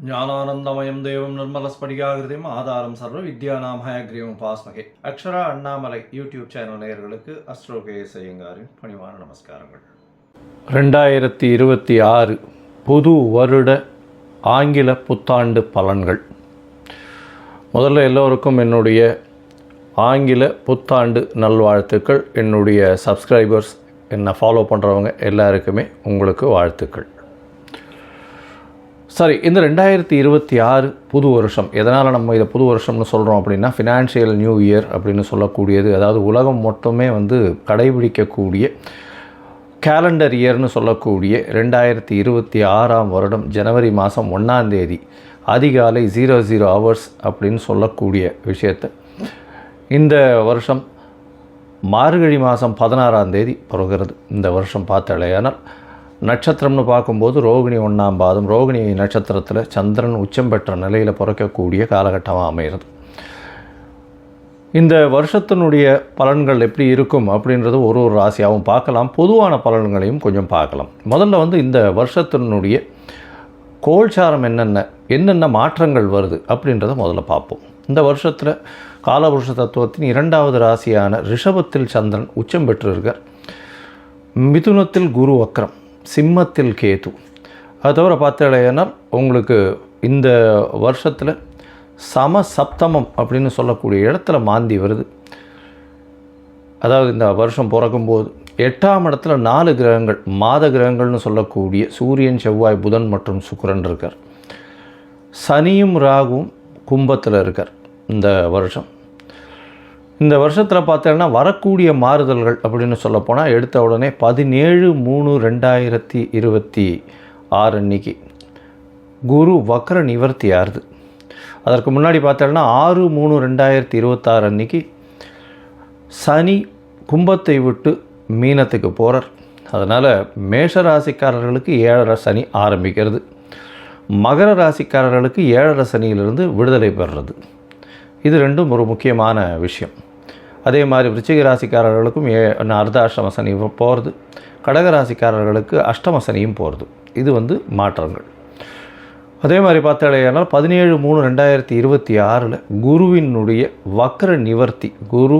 ஞானானந்தமயம் தேவம் நிர்மலஸ்படிகாகிருதியும் ஆதாரம் சர்வ வித்யானாம் ஹயக்ரீவம் பாஸ்மகே. அக்ஷரா அண்ணாமலை யூடியூப் சேனல் நேயர்களுக்கு அஸ்ட்ரோ கேஎஸ் ஐயங்காரின் பணிவான நமஸ்காரங்கள். 2026 புது வருட ஆங்கில புத்தாண்டு பலன்கள். முதல்ல எல்லோருக்கும் என்னுடைய ஆங்கில புத்தாண்டு நல்வாழ்த்துக்கள். என்னுடைய சப்ஸ்கிரைபர்ஸ், என்னை ஃபாலோ பண்ணுறவங்க எல்லாருக்குமே உங்களுக்கு வாழ்த்துக்கள். சரி, இந்த 2026 புது வருஷம், எதனால் நம்ம இதை புது வருஷம்னு சொல்கிறோம் அப்படின்னா, ஃபினான்ஷியல் நியூ இயர் அப்படின்னு சொல்லக்கூடியது, அதாவது உலகம் மொத்தமே கடைபிடிக்கக்கூடிய கேலண்டர் இயர்னு சொல்லக்கூடிய 2026 வருடம் ஜனவரி மாதம் 1ஆம் தேதி அதிகாலை 00 hours அப்படின்னு சொல்லக்கூடிய விஷயத்தை இந்த வருஷம் மார்கழி மாதம் 16ஆம் தேதி பிறகுறது. இந்த வருஷம் பார்த்தாலேயானால் நட்சத்திரம்னு பார்க்கும்போது ரோகிணி 1ஆம் பாதம், ரோகிணி நட்சத்திரத்தில் சந்திரன் உச்சம் பெற்ற நிலையில் பிறக்கக்கூடிய காலகட்டமாக அமைகிறது. இந்த வருஷத்தினுடைய பலன்கள் எப்படி இருக்கும் அப்படின்றது ஒரு ராசியாகவும் பார்க்கலாம், பொதுவான பலன்களையும் கொஞ்சம் பார்க்கலாம். முதல்ல இந்த வருஷத்தினுடைய கோல்சாரம் என்னென்ன மாற்றங்கள் வருது அப்படின்றத முதல்ல பார்ப்போம். இந்த வருஷத்தில் காலபுருஷ தத்துவத்தின் 2வது ராசியான ரிஷபத்தில் சந்திரன் உச்சம் பெற்றிருக்கார். மிதுனத்தில் குரு வக்ரம், சிம்மத்தில் கேது. அது தவிர பார்த்தாலேனால் உங்களுக்கு இந்த வருஷத்தில் சமசப்தமம் அப்படின்னு சொல்லக்கூடிய இடத்துல மாந்தி வருது. அதாவது இந்த வருஷம் பிறக்கும்போது 8ஆம் இடத்துல 4 கிரகங்கள், மாத கிரகங்கள்னு சொல்லக்கூடிய சூரியன், செவ்வாய், புதன் மற்றும் சுக்கிரன் இருக்கார். சனியும் ராகுவும் கும்பத்தில் இருக்கார். இந்த வருஷத்தில் பார்த்தீங்கன்னா வரக்கூடிய மாறுதல்கள் அப்படின்னு சொல்லப்போனால், எடுத்த உடனே 17/3/2026 அன்னைக்கு குரு வக்ர நிவர்த்தி ஆறுது. அதற்கு முன்னாடி பார்த்தோன்னா 6/3/2026 அன்னைக்கு சனி கும்பத்தை விட்டு மீனத்துக்கு போகிறார். அதனால் மேஷ ராசிக்காரர்களுக்கு 7.5 சனி ஆரம்பிக்கிறது. மகர ராசிக்காரர்களுக்கு 7.5 சனியிலிருந்து விடுதலை பெறுறது. இது ரெண்டும் ஒரு முக்கியமான விஷயம். அதே மாதிரி விருச்சிக ராசிக்காரர்களுக்கும் அர்த்தாஷ்டம சனி போகிறது. கடக ராசிக்காரர்களுக்கு அஷ்டம சனியும் போகிறது. இது மாற்றங்கள். அதே மாதிரி பார்த்தாலேயானால் 17/3/2026 குருவினுடைய வக்ர நிவர்த்தி, குரு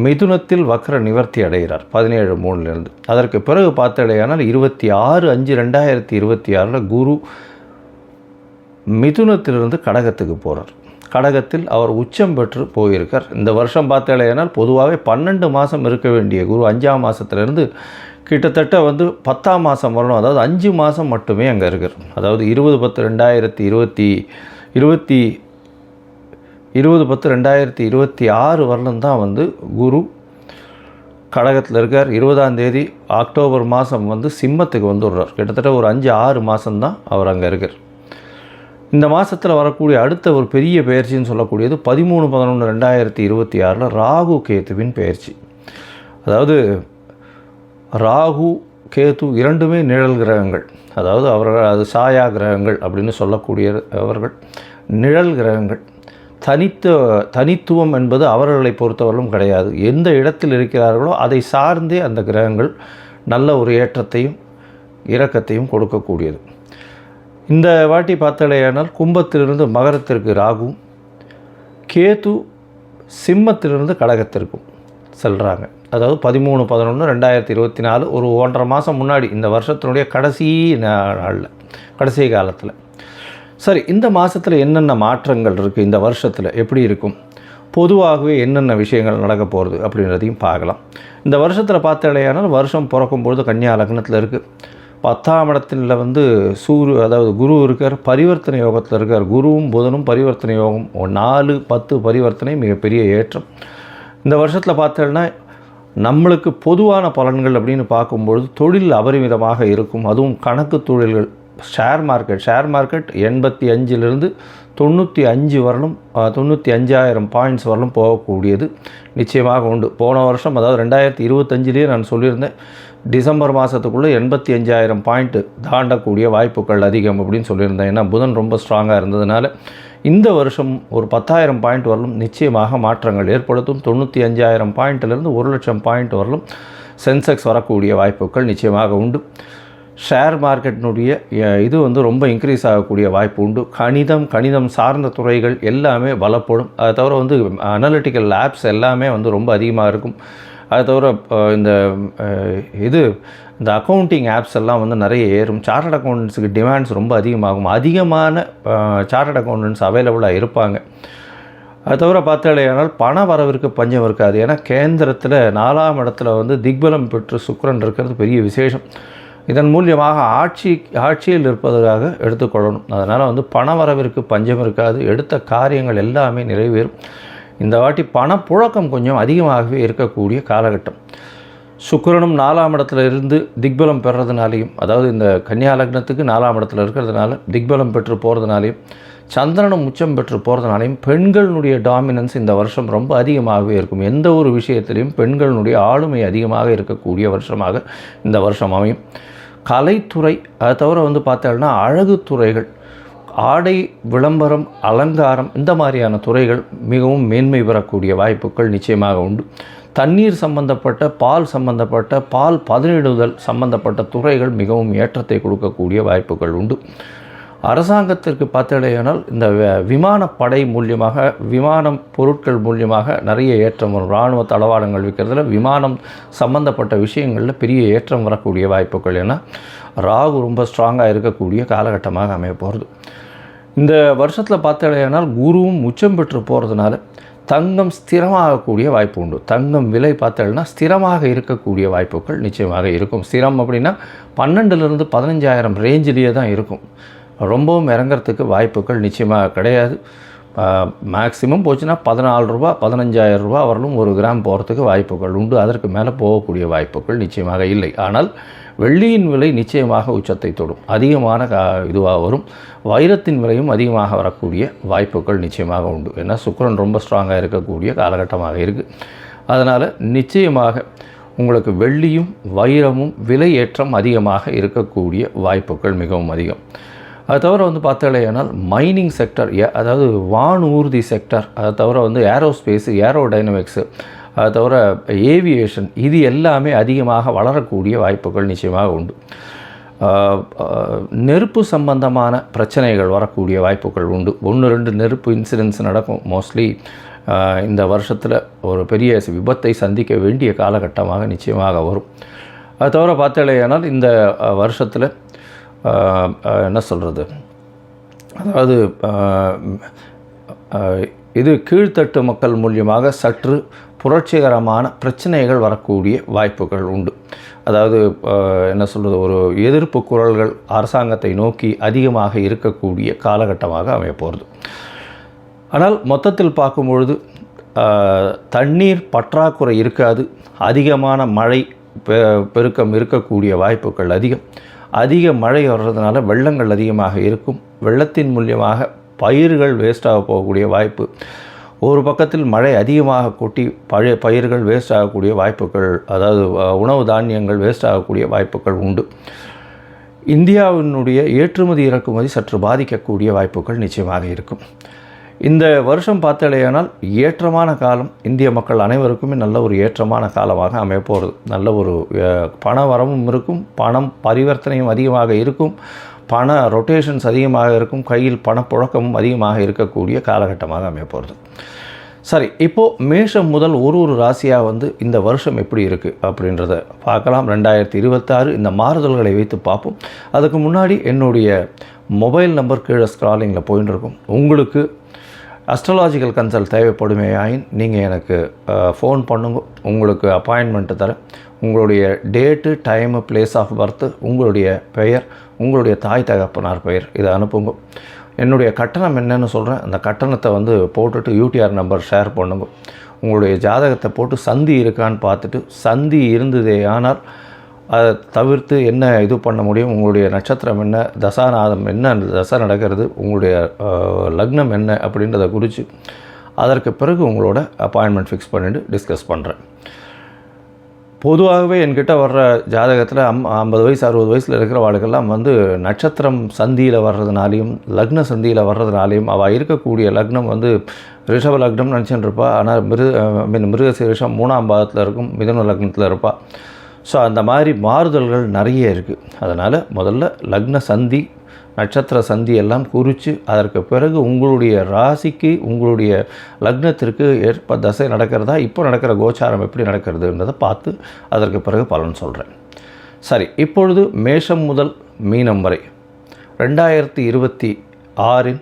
மிதுனத்தில் வக்ர நிவர்த்தி அடைகிறார் 17/3 அதற்கு பிறகு பார்த்தாலேயானால் 26/5/2026 குரு மிதுனத்திலிருந்து கடகத்துக்கு போகிறார். கடகத்தில் அவர் உச்சம் பெற்று போயிருக்கார். இந்த வருஷம் பார்த்தாலேயானால் பொதுவாகவே 12 மாதம் இருக்க வேண்டிய குரு 5ஆம் மாதத்துலேருந்து கிட்டத்தட்ட 10ஆம் மாதம் வரணும். அதாவது 5 மாதம் மட்டுமே அங்கே இருக்கார். அதாவது 20/10/2026 வரலும் தான் குரு கடகத்தில் இருக்கார். 20ஆம் தேதி அக்டோபர் மாதம் சிம்மத்துக்கு வந்துடுறார். கிட்டத்தட்ட ஒரு 5-6 மாதம்தான் அவர் அங்கே இருக்கார். இந்த மாதத்தில் வரக்கூடிய அடுத்த ஒரு பெரிய பயிற்சின்னு சொல்லக்கூடியது 13/11/2026 ராகு கேத்துவின் பயிற்சி. அதாவது ராகு கேத்து இரண்டுமே நிழல் கிரகங்கள். அதாவது அது சாயா கிரகங்கள் அப்படின்னு சொல்லக்கூடிய அவர்கள் நிழல் கிரகங்கள். தனித்துவம் என்பது அவர்களை பொறுத்தவரையிலும் கிடையாது. எந்த இடத்தில் இருக்கிறார்களோ அதை சார்ந்தே அந்த கிரகங்கள் நல்ல ஒரு ஏற்றத்தையும் இரக்கத்தையும் கொடுக்கக்கூடியது. இந்த வாட்டி பார்த்தாலேயானால் கும்பத்திலிருந்து மகரத்திற்கு ராகுவும், கேது சிம்மத்திலிருந்து கடகத்திற்கும் செல்கிறாங்க. அதாவது 13/11/2024 ஒரு 1.5 மாதம் முன்னாடி, இந்த வருஷத்தினுடைய கடைசி நாளில், கடைசி காலத்தில். சரி, இந்த மாதத்தில் என்னென்ன மாற்றங்கள் இருக்குது, இந்த வருஷத்தில் எப்படி இருக்கும், பொதுவாகவே என்னென்ன விஷயங்கள் நடக்க போகிறது அப்படின்றதையும் பார்க்கலாம். இந்த வருஷத்தில் பார்த்தாலேயானால் வருஷம் பிறக்கும்பொழுது கன்னியா லக்னத்தில் இருக்குது. 10ஆம் இடத்தில் அதாவது குரு இருக்கார், பரிவர்த்தனை யோகத்தில் இருக்கார். குருவும் புதனும் பரிவர்த்தனை யோகம், 4-10 பரிவர்த்தனை, மிகப்பெரிய ஏற்றம். இந்த வருஷத்தில் பார்த்தோன்னா நம்மளுக்கு பொதுவான பலன்கள் அப்படின்னு பார்க்கும்பொழுது தொழில் அபரிமிதமாக இருக்கும். அதுவும் கணக்கு தொழில்கள், ஷேர் மார்க்கெட் 85 95 வரலும் 95,000 பாயிண்ட்ஸ் வரலும் போகக்கூடியது நிச்சயமாக உண்டு. போன வருஷம், அதாவது 2025 நான் சொல்லியிருந்தேன், டிசம்பர் மாதத்துக்குள்ளே 85,000 பாயிண்ட்டு தாண்டக்கூடிய வாய்ப்புகள் அதிகம் அப்படின்னு சொல்லியிருந்தேன். ஏன்னா புதன் ரொம்ப ஸ்ட்ராங்காக இருந்ததுனால இந்த வருஷம் ஒரு 10,000 பாயிண்ட் வரலும் நிச்சயமாக மாற்றங்கள் ஏற்படுத்தும். 95,000 பாயிண்ட்டிலிருந்து 1,00,000 பாயிண்ட் வரலும் சென்செக்ஸ் வரக்கூடிய வாய்ப்புகள் நிச்சயமாக உண்டு. ஷேர் மார்க்கெட்டினுடைய இது வந்து ரொம்ப இன்க்ரீஸ் ஆகக்கூடிய வாய்ப்பு உண்டு. கணிதம் சார்ந்த துறைகள் எல்லாமே பலப்படும். அதை தவிர வந்து அனலிட்டிக்கல் ஆப்ஸ் எல்லாமே வந்து ரொம்ப அதிகமாக இருக்கும். அதை தவிர இந்த அக்கௌண்டிங் ஆப்ஸ் எல்லாம் வந்து நிறைய ஏறும். சார்ட்டர்ட் அக்கௌண்டன்ஸுக்கு டிமாண்ட்ஸ் ரொம்ப அதிகமாகும். அதிகமான சார்ட்டர்ட் அக்கௌண்டன்ஸ் அவைலபிளாக இருப்பாங்க. அது தவிர பார்த்தாலேயானால் பண வரவிற்கு பஞ்சம் இருக்காது. ஏன்னா கேந்திரத்தில் 4ஆம் இடத்துல வந்து திக்பலம் பெற்று சுக்கிரன் இருக்கிறது பெரிய விசேஷம். இதன் மூலியமாக ஆட்சியில் இருப்பதற்காக எடுத்துக்கொள்ளணும். அதனால் வந்து பண வரவிற்கு பஞ்சம் இருக்காது. எடுத்த காரியங்கள் எல்லாமே நிறைவேறும். இந்த வாட்டி பணப்புழக்கம் கொஞ்சம் அதிகமாகவே இருக்கக்கூடிய காலகட்டம். சுக்கிரனும் 4ஆம் இடத்துல இருந்து திக்பலம் பெறதுனாலையும், அதாவது இந்த கன்னியா லக்னத்துக்கு 4ஆம் இடத்துல இருக்கிறதுனால திக்பலம் பெற்று போகிறதுனாலையும், சந்திரனும் உச்சம் பெற்று போகிறதுனாலையும் பெண்களுடைய டாமினன்ஸ் இந்த வருஷம் ரொம்ப அதிகமாகவே இருக்கும். எந்த ஒரு விஷயத்திலையும் பெண்களுடைய ஆளுமை அதிகமாக இருக்கக்கூடிய வருஷமாக இந்த வருஷம் அமையும். கலைத்துறை, அதை தவிர வந்து பார்த்தோம்னா அழகு துறைகள், ஆடை விளம்பரம், அலங்காரம், இந்த மாதிரியான துறைகள் மிகவும் மேன்மை பெறக்கூடிய வாய்ப்புகள் நிச்சயமாக உண்டு. தண்ணீர் சம்பந்தப்பட்ட, பால் பதனிடுதல் சம்பந்தப்பட்ட துறைகள் மிகவும் ஏற்றத்தை கொடுக்கக்கூடிய வாய்ப்புகள் உண்டு. அரசாங்கத்திற்கு பார்த்தடையானால் இந்த விமானப்படை மூலியமாக, விமானம் பொருட்கள் மூலியமாக நிறைய ஏற்றம் வரும். இராணுவ தளவாடங்கள் விற்கிறதுல விமானம் சம்பந்தப்பட்ட விஷயங்களில் பெரிய ஏற்றம் வரக்கூடிய வாய்ப்புகள். ஏன்னா ராகு ரொம்ப ஸ்ட்ராங்காக இருக்கக்கூடிய காலகட்டமாக அமைய போகிறது. இந்த வருஷத்தில் பார்த்தடையானால் குருவும் உச்சம் பெற்று போகிறதுனால தங்கம் ஸ்திரமாகக்கூடிய வாய்ப்பு உண்டு. தங்கம் விலை பார்த்தோம்னா ஸ்திரமாக இருக்கக்கூடிய வாய்ப்புகள் நிச்சயமாக இருக்கும். ஸ்திரம் அப்படின்னா 12,000 to 15,000 ரேஞ்சிலேயே தான் இருக்கும். ரொம்பவும் இறங்கிறதுக்கு வாய்ப்புகள் நிச்சயமாக கிடையாது. மேக்ஸிமம் போச்சுன்னா 14 ரூபா 15,000 ரூபா வரலும் 1 கிராம் போகிறதுக்கு வாய்ப்புகள் உண்டு. அதற்கு மேலே போகக்கூடிய வாய்ப்புகள் நிச்சயமாக இல்லை. ஆனால் வெள்ளியின் விலை நிச்சயமாக உச்சத்தை தொடும், அதிகமான இதுவாக வரும். வைரத்தின் விலையும் அதிகமாக வரக்கூடிய வாய்ப்புகள் நிச்சயமாக உண்டு. ஏன்னா சுக்கிரன் ரொம்ப ஸ்ட்ராங்காக இருக்கக்கூடிய காலகட்டமாக இருக்குது. அதனால் நிச்சயமாக உங்களுக்கு வெள்ளியும் வைரமும் விலை ஏற்றம் அதிகமாக இருக்கக்கூடிய வாய்ப்புகள் மிகவும் அதிகம். அது தவிர வந்து பார்த்தாலேயானால் மைனிங் செக்டர், அதாவது வானூர்தி செக்டர், அதை தவிர வந்து ஏரோஸ்பேஸு, ஏரோடைனமிக்ஸு, அதை தவிர ஏவியேஷன், இது எல்லாமே அதிகமாக வளரக்கூடிய வாய்ப்புகள் நிச்சயமாக உண்டு. நெருப்பு சம்பந்தமான பிரச்சனைகள் வரக்கூடிய வாய்ப்புகள் உண்டு. 1-2 நெருப்பு இன்சிடென்ட்ஸ் நடக்கும். மோஸ்ட்லி இந்த வருஷத்தில் ஒரு பெரிய விபத்தை சந்திக்க வேண்டிய காலகட்டமாக நிச்சயமாக வரும். அது தவிர பார்த்தாலேயானால் இந்த வருஷத்தில் என்ன சொல்கிறது, அதாவது இது கீழ்த்தட்டு மக்கள் மூலியமாக சற்று புரட்சிகரமான பிரச்சனைகள் வரக்கூடிய வாய்ப்புகள் உண்டு. அதாவது என்ன சொல்கிறது, ஒரு எதிர்ப்பு குரல்கள் அரசாங்கத்தை நோக்கி அதிகமாக இருக்கக்கூடிய காலகட்டமாக அமையப்போகிறது. ஆனால் மொத்தத்தில் பார்க்கும்பொழுது தண்ணீர் பற்றாக்குறை இருக்காது. அதிகமான மழை பெருக்கம் இருக்கக்கூடிய வாய்ப்புகள் அதிக மழை வர்றதுனால வெள்ளங்கள் அதிகமாக இருக்கும். வெள்ளத்தின் மூலியமாக பயிர்கள் வேஸ்ட்டாக போகக்கூடிய வாய்ப்பு. ஒரு பக்கத்தில் மழை அதிகமாக கொட்டி பயிர்கள் வேஸ்ட் ஆகக்கூடிய வாய்ப்புகள், அதாவது உணவு தானியங்கள் வேஸ்ட் ஆகக்கூடிய வாய்ப்புகள் உண்டு. இந்தியாவினுடைய ஏற்றுமதி இறக்குமதி சற்று பாதிக்கக்கூடிய வாய்ப்புகள் நிச்சயமாக இருக்கும். இந்த வருஷம் பார்த்தாலேயானால் ஏற்றமான காலம். இந்திய மக்கள் அனைவருக்குமே நல்ல ஒரு ஏற்றமான காலமாக அமையப்போகிறது. நல்ல ஒரு பண வரவும் இருக்கும், பணம் பரிவர்த்தனையும் அதிகமாக இருக்கும், பண ரொட்டேஷன்ஸ் அதிகமாக இருக்கும், கையில் பணப்புழக்கமும் அதிகமாக இருக்கக்கூடிய காலகட்டமாக அமையப்போகிறது. சரி, இப்போது மேஷம் முதல் ஒரு ராசியாக வந்து இந்த வருஷம் எப்படி இருக்குது அப்படின்றத பார்க்கலாம். 2026 இந்த மாறுதல்களை வைத்து பார்ப்போம். அதுக்கு முன்னாடி என்னுடைய மொபைல் நம்பர் கீழே ஸ்க்ராலிங்கில் போயின்னு இருக்கும். உங்களுக்கு அஸ்ட்ராலாஜிக்கல் கன்சல்ட் தேவைப்படுமேயாயின் நீங்கள் எனக்கு ஃபோன் பண்ணுங்க. உங்களுக்கு அப்பாயின்மெண்ட்டு தரேன். உங்களுடைய date, time, place of birth, உங்களுடைய பெயர், உங்களுடைய தாய் தகப்பனார் பெயர், இதை அனுப்புங்க. என்னுடைய கட்டணம் என்னன்னு சொல்கிறேன். அந்த கட்டணத்தை வந்து போட்டுட்டு யூடிஆர் நம்பர் ஷேர் பண்ணுங்க. உங்களுடைய ஜாதகத்தை போட்டு சந்தி இருக்கான்னு பார்த்துட்டு, சந்தி இருந்ததே ஆனால் அதை தவிர்த்து என்ன இது பண்ண முடியும், உங்களுடைய நட்சத்திரம் என்ன, தசாநாதம் என்ன, தசை நடக்கிறது, உங்களுடைய லக்னம் என்ன அப்படின்றத குறித்து அதற்கு பிறகு உங்களோட அப்பாயின்மெண்ட் ஃபிக்ஸ் பண்ணிவிட்டு டிஸ்கஸ் பண்ணுறேன். பொதுவாகவே என்கிட்ட வர்ற ஜாதகத்தில் 50 வயசு 60 வயசில் இருக்கிற வாழ்க்கெல்லாம் வந்து நட்சத்திரம் சந்தியில் வர்றதுனாலையும் லக்ன சந்தியில் வர்றதுனாலையும் அவள் இருக்கக்கூடிய லக்னம் வந்து ரிஷப லக்னம் நினச்சின்னு இருப்பாள். ஆனால் மிருகசீரிஷம் 3ஆம் பாதத்தில் இருக்கும், மிதுன லக்னத்தில் இருப்பாள். ஸோ அந்த மாதிரி மாறுதல்கள் நிறைய இருக்குது. அதனால் முதல்ல லக்ன சந்தி நட்சத்திர சந்தி எல்லாம் குறித்து அதற்கு பிறகு உங்களுடைய ராசிக்கு உங்களுடைய லக்னத்திற்கு ஏற்ப தசை நடக்கிறதா, இப்போ நடக்கிற கோச்சாரம் எப்படி நடக்கிறதுன்றதை பார்த்து அதற்கு பிறகு பலன் சொல்கிறேன். சரி, இப்பொழுது மேஷம் முதல் மீனம் வரை 2026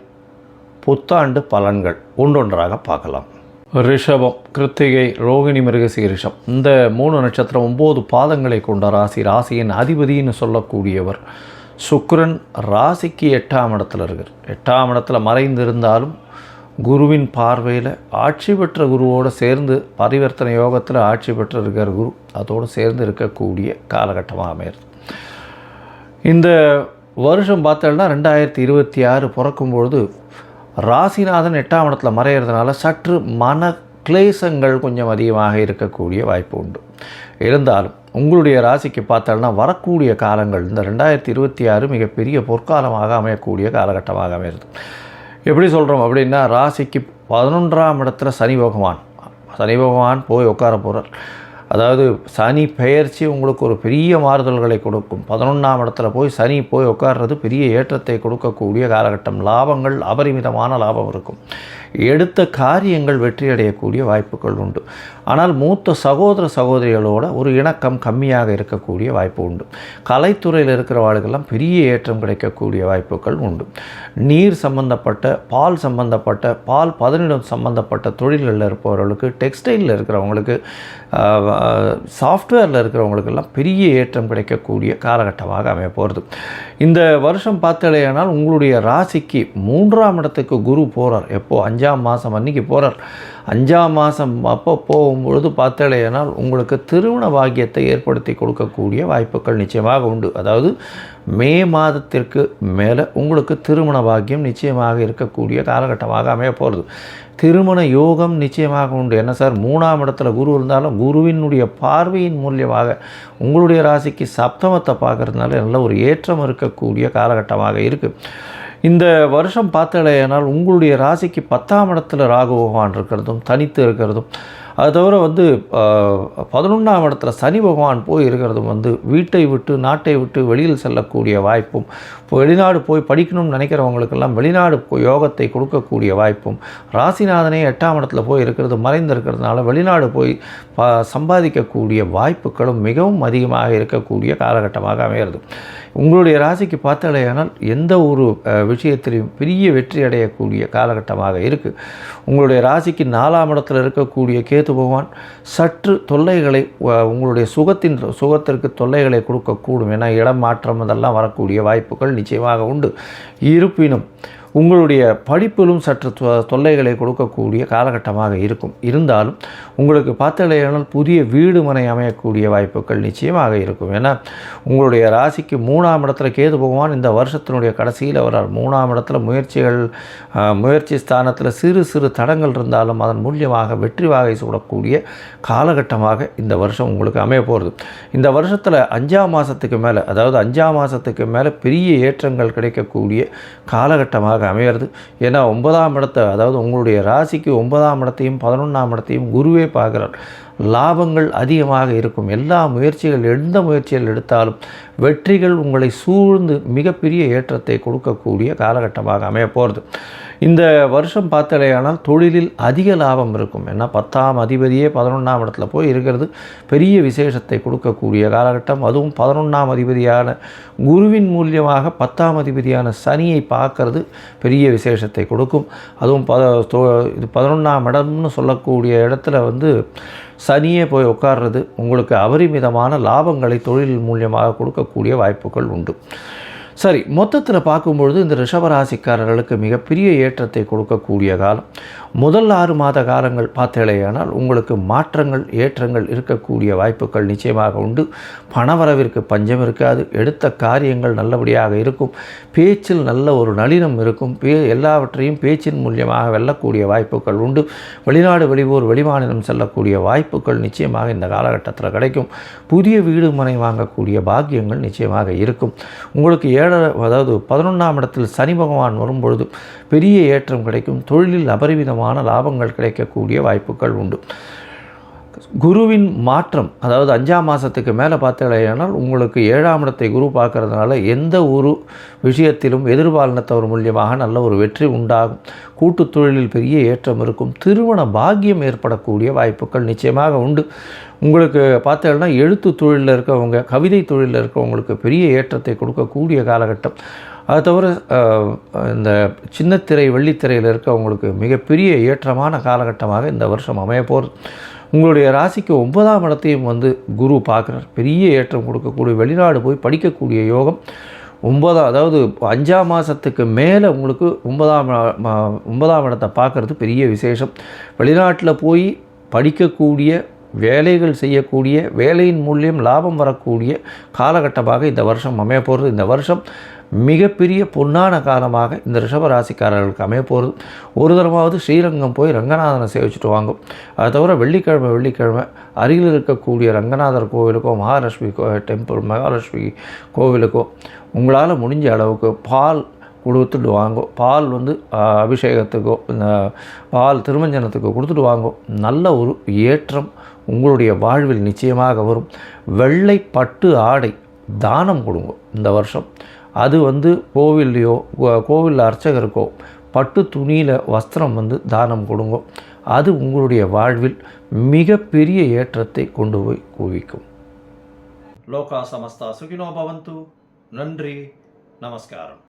புத்தாண்டு பலன்கள் ஒன்றொன்றாக பார்க்கலாம். ரிஷபம், கிருத்திகை, ரோகிணி, மிருகசீரிஷம் இந்த 3 நட்சத்திரம் 9 பாதங்களை கொண்ட ராசி. ராசியின் அதிபதினு சொல்லக்கூடியவர் சுக்கிரன் ராசிக்கு 8ஆம் இடத்துல இருக்கார். 8ஆம் இடத்துல மறைந்திருந்தாலும் குருவின் பார்வையில் ஆட்சி பெற்ற குருவோடு சேர்ந்து பரிவர்த்தனை யோகத்தில் ஆட்சி பெற்று இருக்கிற குரு அதோடு சேர்ந்து இருக்கக்கூடிய காலகட்டமாக அமையிறது. இந்த வருஷம் பார்த்தோம்னா 2026 பிறக்கும்பொழுது ராசிநாதன் 8ஆம் இடத்துல மறையிறதுனால சற்று மன கிளேசங்கள் கொஞ்சம் அதிகமாக இருக்கக்கூடிய வாய்ப்பு உண்டு. இருந்தாலும் உங்களுடைய ராசிக்கு பார்த்தோம்னா வரக்கூடிய காலங்கள் இந்த 2026 மிகப்பெரிய பொற்காலமாக அமையக்கூடிய காலகட்டமாக அமையிறது. எப்படி சொல்கிறோம் அப்படின்னா, ராசிக்கு 11ஆம் இடத்துல சனி பகவான் போய் உட்கார போகிறார். அதாவது சனி பெயர்ச்சி உங்களுக்கு ஒரு பெரிய மாறுதல்களை கொடுக்கும். 11ஆம் இடத்துல போய் சனி போய் உட்கார்றது பெரிய ஏற்றத்தை கொடுக்கக்கூடிய காலகட்டம். லாபங்கள் அபரிமிதமான லாபம் இருக்கும். எடுத்த காரியங்கள் வெற்றியடையக்கூடிய வாய்ப்புகள் உண்டு. ஆனால் மூத்த சகோதர சகோதரிகளோட ஒரு இணக்கம் கம்மியாக இருக்கக்கூடிய வாய்ப்பு உண்டு. கலைத்துறையில் இருக்கிறவர்களுக்கெல்லாம் பெரிய ஏற்றம் கிடைக்கக்கூடிய வாய்ப்புகள் உண்டு. நீர் சம்பந்தப்பட்ட பால் பதனிடம் சம்பந்தப்பட்ட தொழில்களில் இருப்பவர்களுக்கு, டெக்ஸ்டைலில் இருக்கிறவங்களுக்கு, சாஃப்ட்வேரில் இருக்கிறவங்களுக்கெல்லாம் பெரிய ஏற்றம் கிடைக்கக்கூடிய காலகட்டமாக அமைய போகிறது. இந்த வருஷம் பார்த்தாலேயானால் உங்களுடைய ராசிக்கு 3ஆம் இடத்துக்கு குரு போகிறார். எப்போது? 5ஆம் மாதம் அன்றைக்கி போகிறார். 5ஆம் மாதம் அப்போ போகும்பொழுது பார்த்தாலேயானால் உங்களுக்கு திருமண பாக்கியத்தை ஏற்படுத்தி கொடுக்கக்கூடிய வாய்ப்புகள் நிச்சயமாக உண்டு. அதாவது மே மாதத்திற்கு மேலே உங்களுக்கு திருமண பாக்கியம் நிச்சயமாக இருக்கக்கூடிய காலகட்டமாக அமைய போகிறது. திருமண யோகம் நிச்சயமாக உண்டு. என்ன சார், 3ஆம் இடத்துல குரு இருந்தாலும் குருவினுடைய பார்வையின் மூலியமாக உங்களுடைய ராசிக்கு சப்தமத்தை பார்க்கறதுனால நல்ல ஒரு ஏற்றம் இருக்கக்கூடிய காலகட்டமாக இருக்குது. இந்த வருஷம் பார்த்தாலேயானால் உங்களுடைய ராசிக்கு 10ஆம் இடத்துல ராகு பகவான் இருக்கிறதும் தனித்து இருக்கிறதும், அது தவிர 11ஆம் இடத்துல சனி பகவான் போய் இருக்கிறதும் வீட்டை விட்டு நாட்டை விட்டு வெளியில் செல்லக்கூடிய வாய்ப்பும், வெளிநாடு போய் படிக்கணும்னு நினைக்கிறவங்களுக்கெல்லாம் வெளிநாடு யோகத்தை கொடுக்கக்கூடிய வாய்ப்பும், ராசிநாதனே 8ஆம் இடத்துல போய் இருக்கிறது மறைந்திருக்கிறதுனால வெளிநாடு போய் சம்பாதிக்கக்கூடிய வாய்ப்புகளும் மிகவும் அதிகமாக இருக்கக்கூடிய காலகட்டமாக அமைகிறது. உங்களுடைய ராசிக்கு பார்த்தாலேயானால் எந்த ஒரு விஷயத்திலையும் பெரிய வெற்றி அடையக்கூடிய காலகட்டமாக இருக்குது. உங்களுடைய ராசிக்கு 4ஆம் இடத்தில் இருக்கக்கூடிய கேது பகவான் சற்று தொல்லைகளை, உங்களுடைய சுகத்திற்கு தொல்லைகளை கொடுக்கக்கூடும். ஏன்னா இடம் மாற்றம் அதெல்லாம் வரக்கூடிய வாய்ப்புகள் நிச்சயமாக உண்டு. இருப்பினும் உங்களுடைய படிப்பிலும் சற்று தொல்லைகளை கொடுக்கக்கூடிய காலகட்டமாக இருக்கும். இருந்தாலும் உங்களுக்கு பார்த்தாலேயானால் புதிய வீடு மனை அமையக்கூடிய வாய்ப்புகள் நிச்சயமாக இருக்கும். ஏன்னா உங்களுடைய ராசிக்கு 3ஆம் இடத்துல கேது பகவான் இந்த வருஷத்தினுடைய கடைசியில் வரார். 3ஆம் இடத்துல முயற்சி ஸ்தானத்தில் சிறு சிறு தடங்கள் இருந்தாலும் அதன் மூலியமாக வெற்றி வாகை சூடக்கூடிய காலகட்டமாக இந்த வருஷம் உங்களுக்கு அமைய போகிறது. இந்த வருஷத்தில் 5ஆம் மாதத்துக்கு மேலே, அதாவது 5ஆம் மாதத்துக்கு மேலே பெரிய ஏற்றங்கள் கிடைக்கக்கூடிய காலகட்டமாக அமையிறது. ஏன்னா 9ஆம் இடத்தை, அதாவது உங்களுடைய ராசிக்கு 9ஆம் இடத்தையும் 11ஆம் இடத்தையும் குருவே பார்க்குறார். லாபங்கள் அதிகமாக இருக்கும். எந்த முயற்சிகள் எடுத்தாலும் வெற்றிகள் உங்களை சூழ்ந்து மிகப்பெரிய ஏற்றத்தை கொடுக்கக்கூடிய காலகட்டமாக அமைய போகிறது. இந்த வருஷம் பார்த்தாலேயானால் தொழிலில் அதிக லாபம் இருக்கும். ஏன்னா 10ஆம் அதிபதியே 11ஆம் இடத்துல போய் இருக்கிறது பெரிய விசேஷத்தை கொடுக்கக்கூடிய காலகட்டம். அதுவும் 11ஆம் அதிபதியான குருவின் மூலியமாக 10ஆம் அதிபதியான சனியை பார்க்கறது பெரிய விசேஷத்தை கொடுக்கும். அதுவும் 11ஆம் இடம்னு சொல்லக்கூடிய இடத்துல சனியே போய் உட்கார்றது உங்களுக்கு அபரிமிதமான லாபங்களை தொழில் மூலியமாக கொடுக்கக்கூடிய வாய்ப்புகள் உண்டு. சரி, மொத்தத்தில் பார்க்கும்பொழுது இந்த ரிஷபராசிக்காரர்களுக்கு மிகப்பெரிய ஏற்றத்தை கொடுக்கக்கூடிய காலம். முதல் 6 மாத காலங்கள் பார்த்தேலேயானால் உங்களுக்கு மாற்றங்கள் ஏற்றங்கள் இருக்கக்கூடிய வாய்ப்புகள் நிச்சயமாக உண்டு. பணவரவிற்கு பஞ்சம் இருக்காது. எடுத்த காரியங்கள் நல்லபடியாக இருக்கும். பேச்சில் நல்ல ஒரு நளினம் இருக்கும். எல்லாவற்றையும் பேச்சின் மூலியமாக வெல்லக்கூடிய வாய்ப்புகள் உண்டு. வெளிநாடு வெளியூர் வெளிமாநிலம் செல்லக்கூடிய வாய்ப்புகள் நிச்சயமாக இந்த காலகட்டத்தில் கிடைக்கும். புதிய வீடு மனை வாங்கக்கூடிய பாக்கியங்கள் நிச்சயமாக இருக்கும். உங்களுக்கு 11ஆம் இடத்தில் சனி பகவான் வரும்பொழுது பெரிய ஏற்றம் கிடைக்கும். தொழிலில் அபரிமிதமான லாபங்கள் கிடைக்கக்கூடிய வாய்ப்புகள் உண்டு. குருவின் மாற்றம், அதாவது 5ஆம் மாதத்துக்கு மேலே பார்த்தீங்கன்னா உங்களுக்கு 7ஆம் இடத்தை குரு பார்க்கறதுனால எந்த ஒரு விஷயத்திலும் எதிர்பாலினத்தவர் மூலியமாக நல்ல ஒரு வெற்றி உண்டாகும். கூட்டு தொழிலில் பெரிய ஏற்றம் இருக்கும். திருமண பாக்கியம் ஏற்படக்கூடிய வாய்ப்புகள் நிச்சயமாக உண்டு. உங்களுக்கு பார்த்தீங்கன்னா எழுத்து தொழிலில் இருக்கவங்க, கவிதை தொழிலில் இருக்கவங்களுக்கு பெரிய ஏற்றத்தை கொடுக்கக்கூடிய காலகட்டம். அது தவிர இந்த சின்னத்திரை வெள்ளித்திரையில் இருக்கவங்களுக்கு மிகப்பெரிய ஏற்றமான காலகட்டமாக இந்த வருஷம் அமைய போகிறது. உங்களுடைய ராசிக்கு 9ஆம் இடத்தையும் குரு பார்க்குறார். பெரிய ஏற்றம் கொடுக்கக்கூடிய, வெளிநாடு போய் படிக்கக்கூடிய யோகம். அதாவது 5ஆம் மாதத்துக்கு மேலே உங்களுக்கு 9ஆம் இடத்தை பார்க்குறது பெரிய விசேஷம். வெளிநாட்டில் போய் படிக்கக்கூடிய, வேலைகள் செய்யக்கூடிய, வேலையின் மூலியம் லாபம் வரக்கூடிய காலகட்டமாக இந்த வருஷம் அமைய போகிறது. இந்த வருஷம் மிகப்பெரிய பொன்னான காலமாக இந்த ரிஷபராசிக்காரர்களுக்கு அமைய போகிறது. ஒரு தரமாவது ஸ்ரீரங்கம் போய் ரங்கநாதனை சேவிச்சுட்டு வாங்கும். அதை தவிர வெள்ளிக்கிழமை அருகில் இருக்கக்கூடிய ரங்கநாதர் கோவிலுக்கோ, மகாலட்சுமி மகாலட்சுமி கோவிலுக்கோ உங்களால் முடிஞ்ச அளவுக்கு பால் கொடுத்துட்டு வாங்கும். பால் அபிஷேகத்துக்கோ, இந்த பால் திருமஞ்சனத்துக்கோ கொடுத்துட்டு வாங்கும். நல்ல ஒரு ஏற்றம் உங்களுடைய வாழ்வில் நிச்சயமாக வரும். வெள்ளை பட்டு ஆடை தானம் கொடுங்க இந்த வருஷம். அது கோவில்லையோ, கோவில் அர்ச்சகருக்கோ பட்டு துணியில் வஸ்திரம் தானம் கொடுங்க. அது உங்களுடைய வாழ்வில் மிகப்பெரிய ஏற்றத்தை கொண்டு போய் குவிக்கும். லோகா சமஸ்தா சுகினோ பவந்து. நன்றி, நமஸ்காரம்.